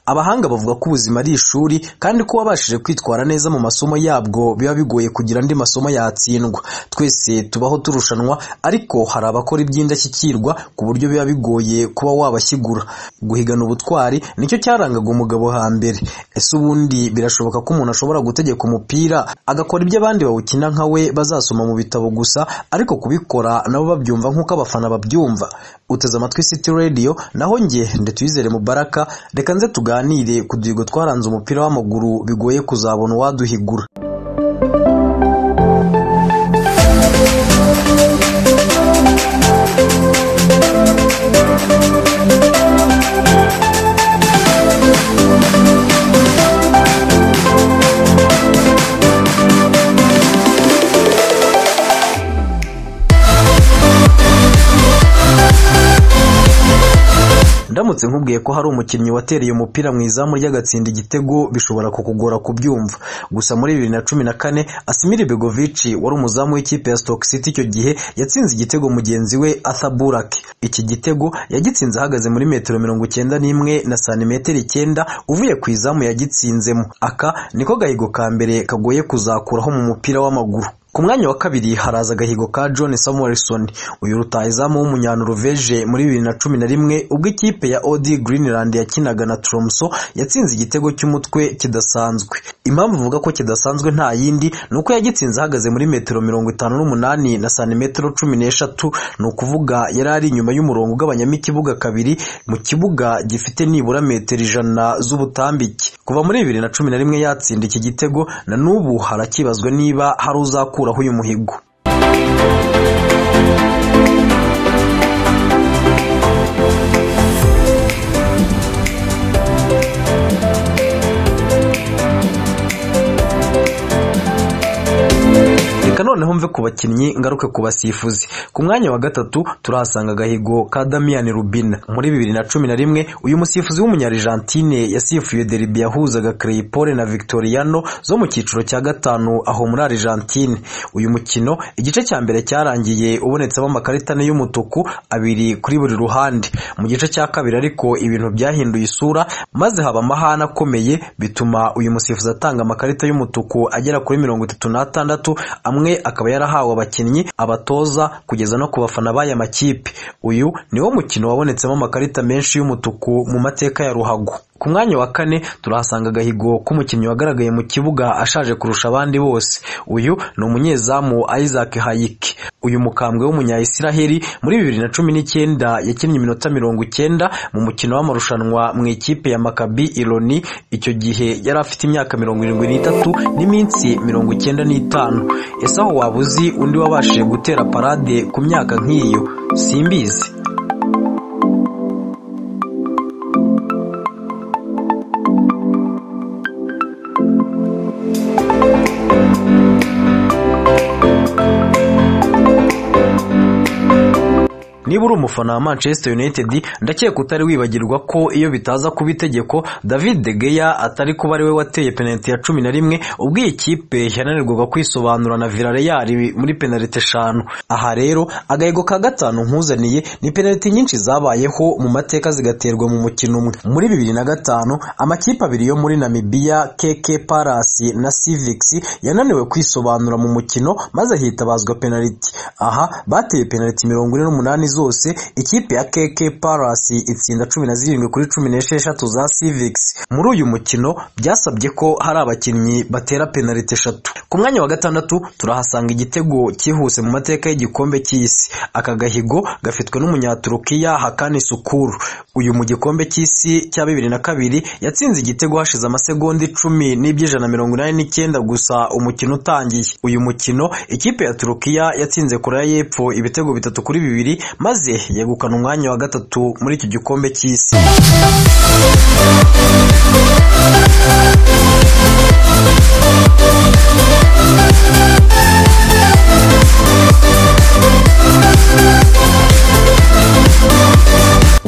Abahanga bavuga ko ubuzima ari ishuri kandi ko wabashije kwitwara neza mu masomo yabwo biba bigoye kugira andi masomo yatsindwa. Twese tubaho turushanwa, ariko hari abakora iby'indashyikirwa ku buryo biba bigoye kuba wabashyigura. Guhigana ubutwari nicyo cyarangaga umugabo hambere. Ese ubundi birashoboka ko umuntu ashobora gutegeka umupira agakora ibyo abandi bawukina nka we bazasoma mu bitabo gusa, ariko kubikora nabo babyumva nk'uko abafana babyumva? Uteze amatwi City Radio, naho njye Tuyizere Mubaraka. Reka nze tuganire ku duhigo twaranze umupira w'amaguru bigoye kuzabona uwaduhigura. Ndamutse nkubwiye ko hari umukinnyi watereye umupira mu izamu ry'agatsinda igitego, bishobora kukugora kubyumva. Gusa muri 2014 Asimir Begovic wari umuzamu w'ikipe ya Stoke City icyo gihe yatsinze igitego mugenzi we Arthur Burak. Iki gitego yagitsinze ahagaze muri metero 91 na santimetero 9 uvuye ku izamu yagitsinzemo. Aka niko gahigo ka mbere kagoye kuzakuraho mu mupira w'amaguru. Ku mwanya wa kabiri haraza agahigo ka John Samuelson, uyu rutahizamu w'umunyanoruveje muri 2011 ubwo ikipe ya OD Greenland yakinaga na Tromso yatsinze igitego cy'umutwe kidasanzwe. Impamvu uvuga ko kidasanzwe nta yindi nuko yagitsinze ahagaze muri metero 58 na santimetero 13, ni ukuvuga yari ari inyuma y'umurongo ugabanyamo ikibuga kabiri mu kibuga gifite nibura metero 100 z'ubutambike. Kuva muri 2011 yatsinda iki gitego, na n'ubu harakibazwa niba hari uzakuraho uyu muhigo. Reka noneho mve ku bakinnyi ngaruke ku basifuzi. Ku mwanya wa gatatu turahasanga agahigo ka Damian Rubina. Muri 2011 uyu musifuzi w'umunyargentine yasifuye derby yahuzaga Crepole na Victoriano zo mu cyiciro cya gatanu aho muri Argentine. Uyu mukino igice cya mbere cyarangiye ubonetsemo amakarita ane y'umutuku, abiri kuri buri ruhande. Mu gice cya kabiri ariko ibintu byahinduye isura maze haba amahane akomeye, bituma uyu musifuzi atanga amakarita y'umutuku agera kuri 36, amwe akaba yarahawe abakinnyi, abatoza kugeza no ku bafana b'aya makipe. Uyu niwo mukino wabonetsemo amakarita menshi y'umutuku mu mateka ya ruhago. Ku mwanya wa kane turahasanga agahigo k'umukinnyi wagaragaye mu kibuga ashaje kurusha abandi bose. Uyu ni umunyezamu Isaac Hayik. Uyu mukambwe w'umunya-Israheli muri 2019 yakinnye iminota 90 mu mukino w'amarushanwa mu ikipe ya Maccabi Ironi. Icyo gihe yari afite imyaka 73 n'iminsi 95. Ese aho wabuzi undi wabashije gutera parade ku myaka nk'iyo? Simbizi. Niba uri umufana wa Manchester United, ndakeka utari wibagirwa ko iyo bitaza kuba itegeko David De Gea atari kuba ari we wateye penalty ya 11 ubwo iyi kipe yananirwaga kwisobanura na Villarreal muri penalty 5. Aha rero agahigo ka gatanu nkuzaniye ni penalty nyinshi zabayeho mu mateka zigaterwa mu mukino umwe. Muri 2005 amakipe abiri yo muri Namibia, KK Palace na Civics yananiwe kwisobanura mu mukino maze hitabazwa penalty. Aha bateye penalty 48 zose, ikipe ya KK Palace itsinda 17 kuri 16 za Civics. Muri uyu mukino byasabye ko hari abakinnyi batera penalty 3. Ku mwanya wa gatandatu turahasanga igitego cyihuse mu mateka y'igikombe cy'isi. Aka gahigo gafitwe n'umunyaturukiya Hakan Şükür. Uyu mu gikombe cy'isi cya 2002 yatsinze igitego hashize amasegonda 10 n'ibye189 gusa umukino utangiye. Uyu mukino ikipe ya Turukiya yatsinze Korea y'Epfo ibitego 3-2 maze yegukana umwanya wa gatatu muri iki gikombe cy'isi.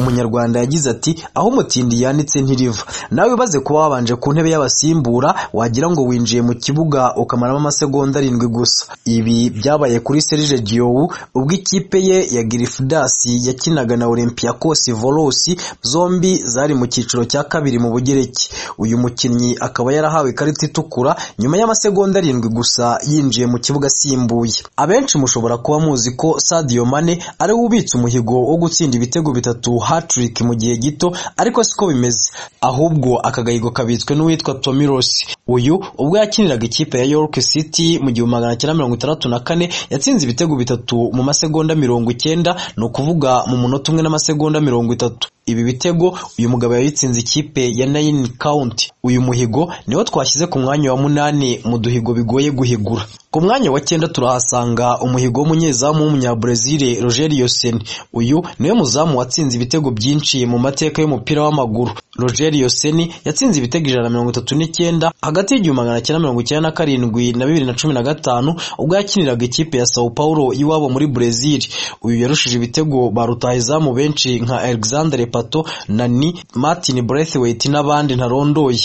umunyarwanda yagize ati aho umutindi yanditse ntiriva. Nawe ubaze kuba wabanje ku ntebe y'abasimbura wagira ngo winjiye mu kibuga ukamaramo amasegonda 7 gusa. Ibi byabaye kuri Serge Giowu ubwo ikipe ye ya Girifudas yakinaga na Olympiacos Volos, zombi zari mu cyiciro cya kabiri mu Bugereki. Uyu mukinnyi akaba yarahawe ikarita itukura nyuma y'amasegonda 7 gusa yinjiye mu kibuga asimbuye. Abenshi mushobora kuba muzi ko Sadio Mane ari ubitse umuhigo wo gutsinda ibitego 3 hat-trick mu gihe gito, ariko siko bimeze, ahubwo akagahigo kabitswe n'uwitwa Tommy Ross. Uyu ubwo yakiniraga ikipe ya York City mu 1964 yatsinze ibitego 3 mu masegonda 90, no kuvuga mu munota umwe n'amasegonda 30. Ibi bitego uyu mugabo yabitsinze ikipe ya 9 County. Uyu muhigo niwo twashyize ku mwanya wa 8 mu duhigo bigoye guhigura. Ku mwanya wa 9 turahasanga umuhigo w'umunyezamu w'umunyabrazil Rogerio Ceni. Uyu niwe muzamu watsinze ibitego byinshi mu mateka y'umupira w'amaguru. Rogerio Ceni yatsinze ibitego 139 hagati y'1997 na 2015 ubwo yakiniraga ikipe ya Sao Paulo iwabo muri Brazil. Uyu yarushije ibitego ba rutahizamu benshi nka Alexandre Pato, Nani, Martin Braithwaite n'abandi ntarondoye.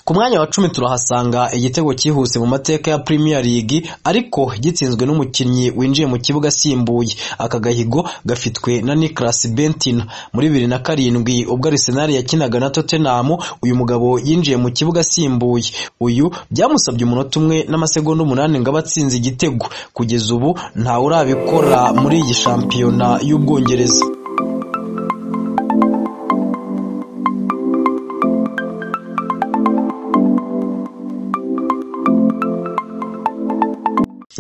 Ku mwanya wa 10 turahasanga igitego cyihuse mu mateka ya Premier League, ariko gitsinzwe n'umukinnyi winjiye mu kibuga asimbuye. Aka gahigo gafitwe na Nicolas Bentina muri 2007 ubwo Arsenal yakinaga na Tottenham. Uyu mugabo yinjiye mu kibuga asimbuye. Uyu byamusabye umunota umwe n'amasegonda 8 ngo abatsinze igitego. Kugeza ubu nta urabikora muri iyi shampiyona y'Ubwongereza.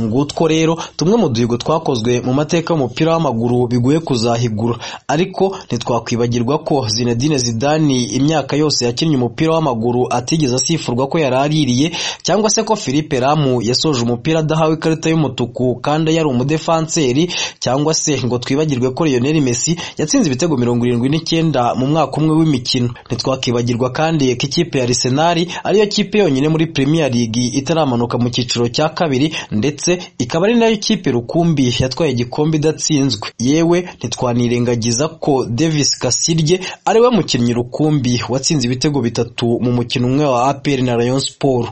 Ngutwo rero tumwe mu duhigo twakozwe mu mateka y'umupira w'amaguru bigoye kuzahigura, ariko ntitwakwibagirwa ko Zinedine Zidane imyaka yose yakinnye umupira w'amaguru atigeze asifurwa ko yaraririye, cyangwa se ko Philippe Lamu yasoje umupira adahawe ikarita y'umutuku kandi yari umudefanseri, cyangwa se ngo twibagirwe ko Lionel Messi yatsinze ibitego 79 mu mwaka umwe w'imikino. Ntitwakwibagirwa kandi ko ikipe ya Arsenal ariyo kipe yonyine muri Premier League itaramanuka mu cyiciro cya kabiri, ndetse ikaba ari nayo kipe rukumbi yatwaye igikombe idatsinzwe. Yewe ntitwanirengagiza ko Davis Kasirye ari we mukinnyi rukumbi watsinze ibitego 3 mu mukino umwe wa APR na Rayon Sport.